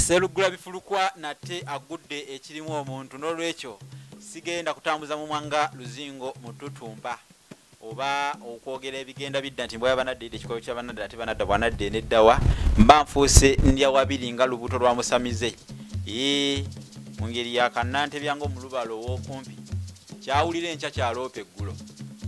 Serugula bifulukwa nate agudde ekirimu omuntu n'olwekyo sigenda kutambuza mu mwanga luzingo mututumba oba okwogera ebigenda bidda nti mbwa banadde ekikoyo kya banadde ate banadde bwanadde neddawa mba nfuuse ndya wabiri nga lubuto lwa musamize mu ngeri ya kannante byango mu lubalo ow'okumpi kyawulira enkya kyaloopa eggulo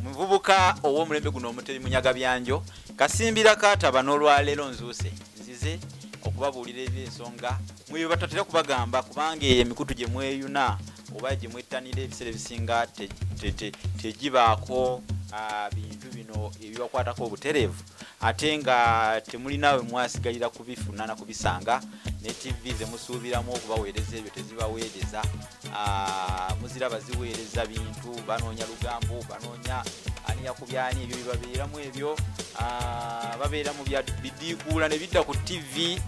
muvubuka ow'omulembe guno omuteri munyaga byanjo kasimbira kaataba n'olwaleero nzuuse nzize okubabuulira ebyensonga mwe batatera kubagamba kubanga emikutu gye mweyuna oba gye mwettanira ebiseera ebisinga tegibaako bintu bino ebibakwatako obutereevu ate nga temulinawe mwasigalira kubifuna na kubisanga ne TV ze musuubiramu okubaweereza ebyo tezibaweereza muziraba ziweereza bintu banoonya lugambo banoonya ani yakubyani ebyo bibabeeramu ebyo babeera mu bidiikuula ne bidda ku TV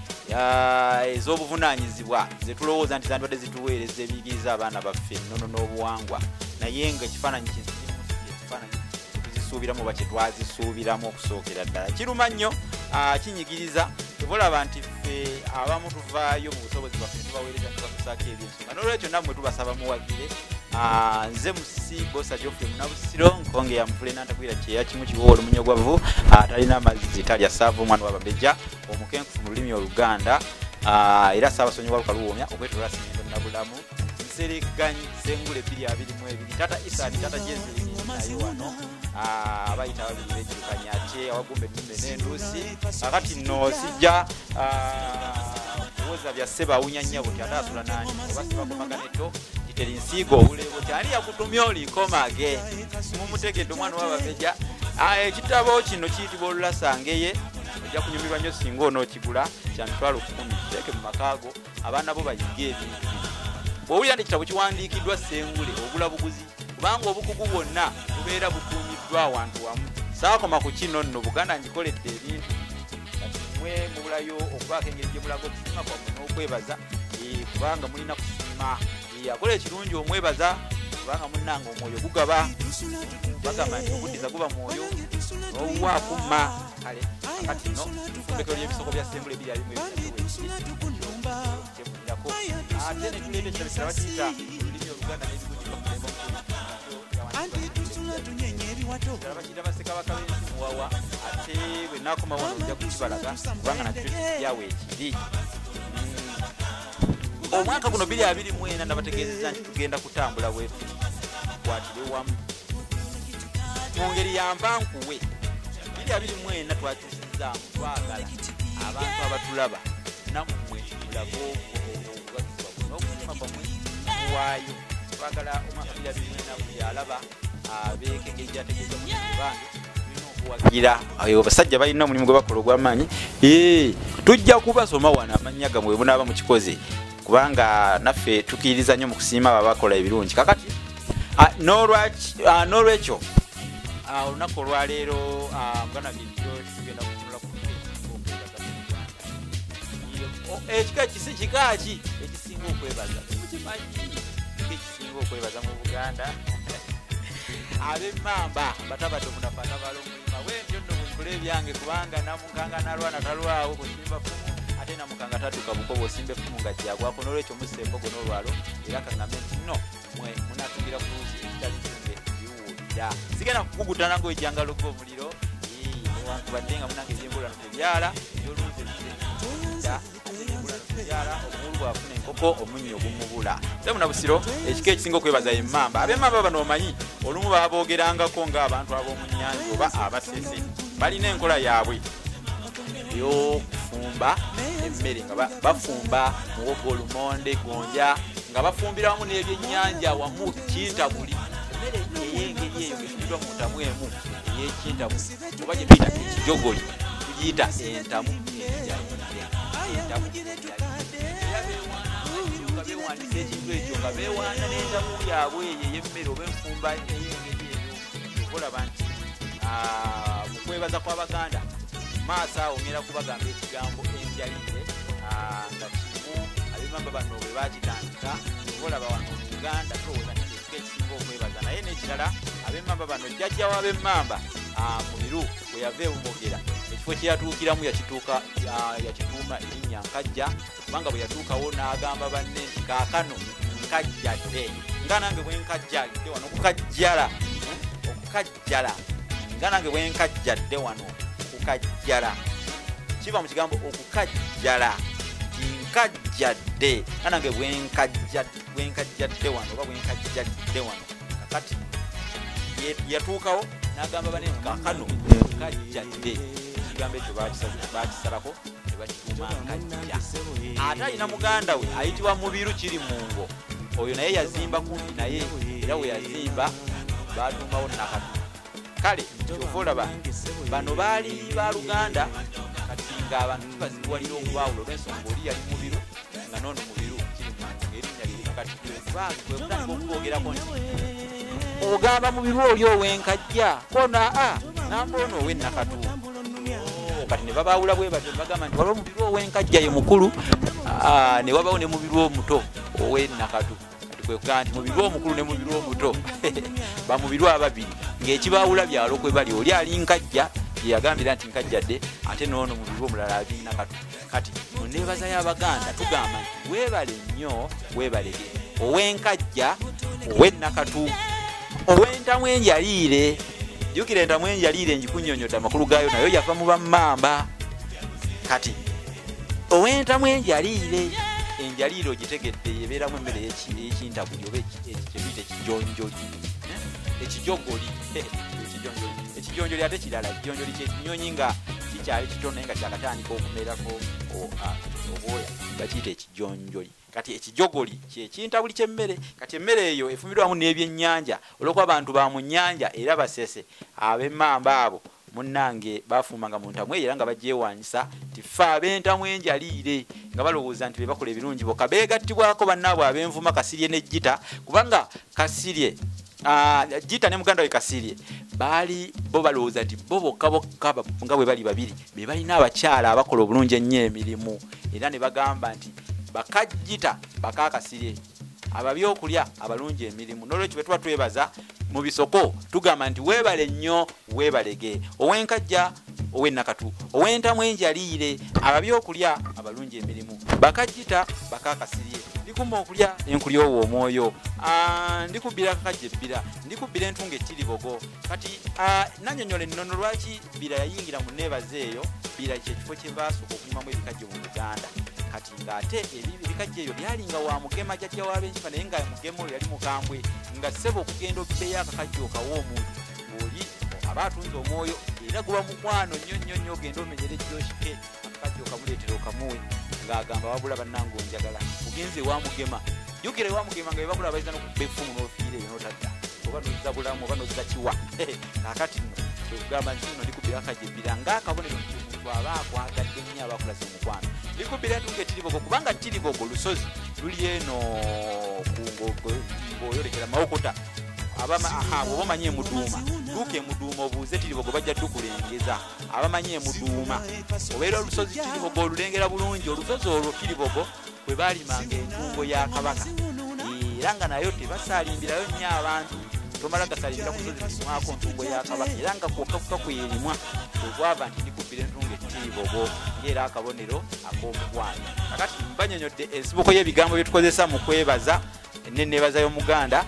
ez'obuvunaanyizibwa ze tulowooza nti zandibadde zituweereza ebiyigiriza abaana baffe ennono n'obuwangwa naye nga ekifaananyi ekifaananyi tuzisuubiramu oba kyetwazisuubiramu okusookera ddala kiruma nnyo kinyigiriza tebulaba nti ffe abamu tuvaayo mu busobozi bwaffe tubaweereza tubatusaako ebyensonga n'olwekyo nammwe tubasaba muwagire nze musisi bosa Geoffrey Munabusiro nkonge ya mvule nantakwira kyeya kimu kiwo olumunyogwavu talina amazzi talya saavu omwana w'ababeja omukenkufu mu lulimi Oluganda era Ssaabasonyiwa Lukaluwoomya okwetoloola Simindo Nabulamu nsereganyi Sengule 222 tata Isani tata Jezeri nayo wano abayita babiri bejjukanya ate awagumbe nnumbe n'enduusi kakati nno sijja kuwoza bya Ssebawunya nnyabo ti ataasula nani oba Ssebakomaganeto Terinsigo ulebo cyari yakutumya olikomage mumutegedde omwana w'ababeja ekitabo kino kiyitibwa Olulasangeye ojja kunyumirwa nnyo singa onookigula kyantwalo 10 teke mu makaago abaana bo bayige ebintu bw'owulira nti ekitabo kiwandiikiddwa Sengule ogula buguzi kubanga obukugu bwonna bubeera bukuumiddwa awantu wamu saakoma ku kino nno Buganda ngikoledde ebintu kati mwe mubulayo okubaako engeri gye mulaga okusima kwammwe n'okwebaza kubanga mulina kusima yakola ekirungi omwebaza kubanga munnanga omwoyo gugaba bagamba nti okuddiza guba mwoyo n'owaakumma kale kati no tufumbekero ly'ebisoko bya Sengule ebiri alimu ebyakyefunirako ate ne tuleeta ekirabisira bakiyita olulimi Oluganda n'ebigujibakiyita bassekabaka b'ensi muwawa ate bwe naakoma wano ojja kukibalaga kubanga nakyo kyawe ekiri omwaka guno 2024 nabategeezezza nti tugenda kutambula bwetu kwatire wamu mu ngeri yampankuwe 2024 twakyusizaamu twagala abantu abatulaba nammwe mulabo n'okusima kwamwe muwaayo twagala omwaka 2024 buli alaba abeeko engeri gyategeeza mu bange tulina okuwagira ayo basajja balina omulimu gwe bakola ogw'amaanyi tujja kubasoma wano amannya gamwe bwe munaaba mukikoze kubanga naffe tukiriza nnyo mu kusiima babakola ebirungi kakati n'olwekyo olunaku olwaleero mugana bintu tugenda kutunula ku ekika ekisi kikaaki ekisinga okwebaza mukimanyi ekisinga okwebaza mu Buganda ab'emmamba batabadde omunafaana balomulima wendyo nno bwenkula ebyange kubanga namukanga nalwana talwawo kusimba fumu ate namukanga tadduka bukoba osimba effumu nga gyagwako n'olwekyo mussa embogo n'olwalo era kaŋŋambe nti nno mwe munatugira ku luuzi ekitali kinge biwuulira sigenda kukugutana ng'ojjangalo gw'omuliro newankubadde nga munange ebyembulano tebyala ebyoluuzi ebyala obuwulu bwafuna enkoko omunnyo gumubula se Munabusiro ekika ekisinga okwebaza emmamba ab'emmamba bano omanyi olumu baba boogerangako ng'abantu ab'omu nnyanja oba abasese balina enkola yaabwe ey'okufumba emmere nga bafumba muwogo olumonde gonja nga bafumbira wamu n'ebyennyanja wamu kintabuli emmere ey'engeri eyo getuddwa mu ntamu emu ey'ekintamu oba gye tuyita ekijogoli tugiyita entamu bewandisa ekintu ekyo nga beewaana n'entamu yaabwe eyo ey'emmere oba enfumba ey'engeri eyo okolaba nti mu kwebaza kw'Abaganda maaso awo ngera kubagamba ekigambo enjalire nga kimu ab'emmamba bano bwe bakitandika okolaba wano mu Uganda towooza nti ekika ekisinga okwebaza naye n'ekirala ab'emmamba bano jjajja w'ab'emmamba mu biru bwe yava e Bumogera ekifo kye yatuukiramu yakituuma erinnya Nkajja kubanga bwe yatuukawo n'agamba banne nti kaakano nkajjadde nga nange bwe nkajjadde wano okukajjala okukajjala nga nange bwe nkajjadde wano okukajjala kiva mu kigambo okukajjala nkajjadde nga nange bwe nkajjadde wano oba bwe nkajjadde wano kakati yatuukawo n'agamba banne kaakano nkajjadde ekigambo ekyo bakisalako nebakituuma nkajja ate alina muganda we ayitibwa Mubiru kiri mungo oyo naye yazimba kumpi naye era we yazimba batuumawo Nakatu kale kyova olaba bano baali ba Luganda kati nga abantu tubazibuwalira okubaawula olw'ensonga oli yali Mubiru nga noono Mubiru kiri mungo ng'erinnya liri kati kwekutandika okuboogerako nti ogamba Mubiru oli ow'enkajja kona namba ono ow'Ennakatu kati ne babaawula bwe batyo bagamba nti waliwo Mubiru ow'enkajja ye mukulu ne wabawo ne Mubiru omuto ow'Ennakatu kati kwekugamba nti Mubiru omukulu ne Mubiru omuto bamubiru ababiri ng'ekibaawula byalo kwe bali oli ali nkajja yeyagambira nti nkajjadde ate noono Mubiru omulala ali Nakatu kati mu nneebaza y'Abaganda tugamba nti weebale nnyo weebalege ow'enkajja ow'Ennakatu ow'entamu enjaliire jukira entamu enjaliire njikunnyonnyodde amakulu gaayo nayo yava mu bammamba kati ow'entamu enjaliire enjaliire ogitegedde yebeeramu emmere y'ekintabuli oba kyebiyita ekijonjoli ekijogoli ekijonjoli ate kirala ekijonjoli kyekinyonyi nga kikyali kitono naye nga kyakatandika okumerako obwoya bakiyita ekijonjoli kati ekijogoli kyekintabuli ky'emmere kati emmere eyo efumbirwamu n'ebyennyanja olwokuba abantu ba mu nnyanja era basese ab'emmamba abo munnange bafuumanga mu ntamu era nga bagyewanyisa nti ffe ab'entamu enjaliire nga balowooza nti be bakola ebirungi bokka beegattibwako bannaabwe ab'envuma Kasirye ne Jita kubanga Kasirye Jita ne muganda we Kasirye baali bo balowooza nti bo bokka nga bwe bali babiri be balina abakyala abakola obulungi ennyo emirimu era ne bagamba nti bakajjita bakakasirye ababyokulya abalungi emirimu n'olwekyo bwe tuba twebaza mu bisoko tugamba nti weebale nnyo weebalege ow'enkajja ow'Ennakatu ow'entamu enjaliire ababyokulya abalungi emirimu bakajjita bakakasirye ndikuma okulya enkulya owo omwoyo ndikubbira kakajja ebbira ndikubbira entunga ettiribogo kati nannyonnyola ennono lwaki bbira yayingira mu nneebaza eyo bbira kyekifo kye baasooka okulimamu ebikajjo mu Buganda kati ng'ate ebikajja ebyo byalinga wa mugema jjajja w'abenkifa naye nga mugema oyo yali mukambwe nga ssebo okugenda obbeeyo akakajja okawa omuntu ng'oli aba atunze omwoyo era guba mukwano nnyo nnyo ogenda omenyera ejjoshike akakajja okamuleetera okamuwe ng'agamba wabula bannange onjagala ogenze ewa mugema jjukira ewa mugema nga bebabula bayinza n'okubba effumu n'ofiira eyo n'otadda oba nozza bulamu oba nozza kiwa kaakati nno kwekugamba nti nno ndikubbira akajja ebbira ng'akabonero nti omuntu aba akwagadde nnyo aba akulaze mukwano ndikubbira entunga ettiribogo kubanga ttiribogo lusozi luli eno ng'oyolekera mawokota oba omanyi emuduuma duuka emuduuma obuuze ttiribogo bajja tukulengeza abamanyi emuduuma obeera olusozi ttiribogo olulengera bulungi olusozi olwo ttiribogo bwe baalimanga entungo ya Kabaka era nga nayo tebasalimbirayo nnyo abantu tomala gasalimbira ku lusozi mwako ntungo ya Kabaka era nga kwokka kwerimwa kwegwava nti ndikubbira entungo ettiribogo ng'era akabonero ak'omukwano kakati mbanyonyodde ensibuko y'ebigambo bye tukozesa mu kwebaza n'enneebaza y'Omuganda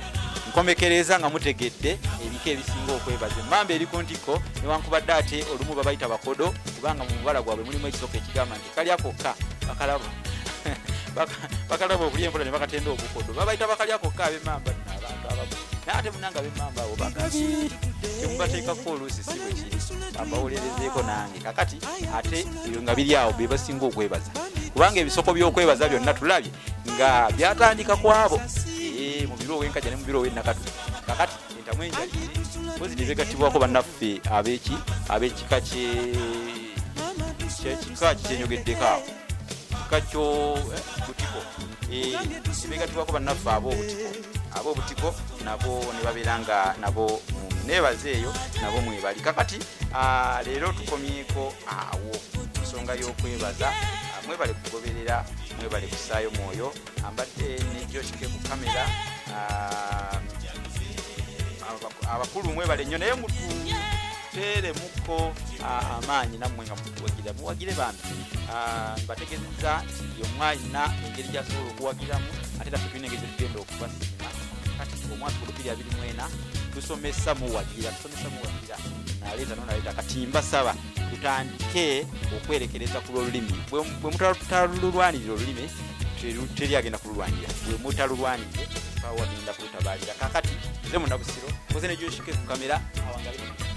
nkomekereza nga mutegedde ebika ebisinga okwebaza emmamba eri ku ntiko newankubadde ate olumu babayita bakodo kubanga mu mubala gwabwe mulimu ekisoko ekigamba nti kalya kokka bakalaba okulya empola ne bakatenda obukodo babayita bakalya kokka ab'emmamba abantu abamu naye ate munanga ab'emmamba abo bakabi kyemubateekako oluusi si bwe kiri ambawulerezeeko nange kakati ate ebyo nga biri awo be basinga okwebaza kubanga ebisoko by'okwebaza byonna tulabye nga byatandika kwabo mu biro ow'enkajja ne mu biro ow'Ennakatu kakati entamu enjaliire mpozi ne begattibwako bannaffe ab'ekika kyenyogeddeko awo kika kyo butiko begattibwako bannaffe ab'obutiko nabo ne babeera nga nabo neebaza eyo nabo mwebali kakati leero tukomyeko awo ensonga y'okwebaza mwebale kugoberera mwebale kusaayo mwoyo ambadde ne Joshke ku kamera abakulu mwebale nnyo naye mututeeremuko amaanyi nammwe nga mutuwagira muwagire bambi mbategeezezza nti omwalina engeri gyasobola okuwagiramu ate era tulina engeri zetugenda okubasiima kati omwaka 2024 tusomesa muwagira naleeta nonaleeta kati mbasaba tutandike okwerekereza ku lwolulimi bwe mutalulwanirira olulimi teri agenda kululwanira bwe mutalulwanirire wagenda kulutabalira kakati nze munabusiro koze nejoshike ku kamera awangalire